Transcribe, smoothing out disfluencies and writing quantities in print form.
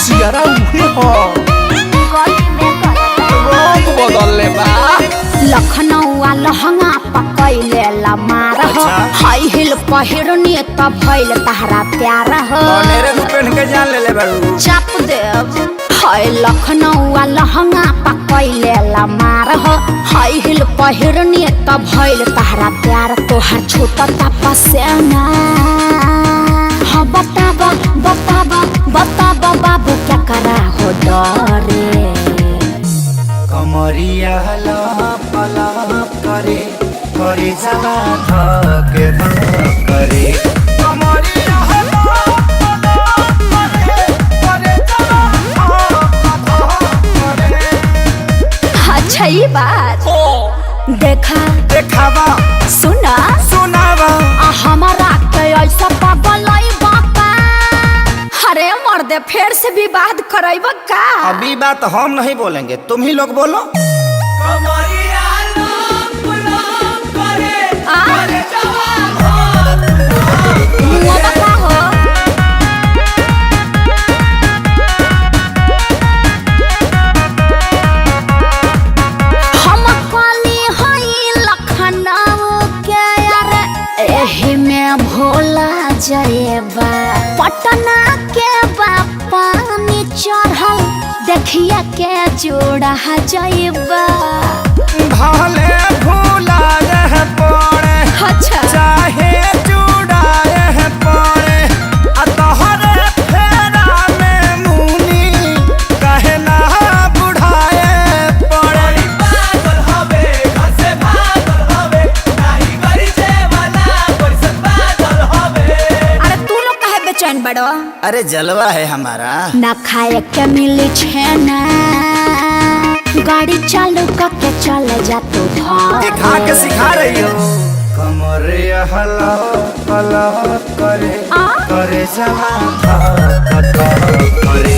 Sierra उहे हो रंग बदलले बा। लखनऊ लहंगा पकैले लमार हो हाई हिल पहिरनी त भइल तहरा प्यार हो मेरे को पहन के जान ले बारू चाप देव हाय लखनऊ लहंगा पकैले लमार हो हाई हिल पहिरनी त भइल तहरा प्यार तोहर छोटा तपसेना हाँ बताबा बताबा बताबा बाबू क्या करा हो डरे कमरिया लप लप करे करे जवा धके करे कमरिया लप लप करे करे जवा धके अच्छा ये बात देखा देखावा सुना सुनावा हमारा के ऐसा पागलई बापा अरे मर्दे फिर से विवाद करैब का अभी बात हम नहीं बोलेंगे तुम ही लोग बोलो हम काली हई लखनऊ के यार एही में भोला जयबा पटना के बापा में चढ़ल देखिए के जोड़ा जयबा भले भूला रह पड़े अच्छा चाहे चुड़ाए पड़े तोहरे फेरा में मुनी कहे ना बुढ़ाए पड़े पागल हवे घर से भागल हवे नाही करी जे वाला कोई से पागल हवे अरे तू लोग काहे बेचैन बड़ो अरे जलवा है हमारा ना खाए के मिली छेना गाड़ी चालू करके चले जा तू दिखा के सिखा रही हो कमरे हला हला करे करे जवा करे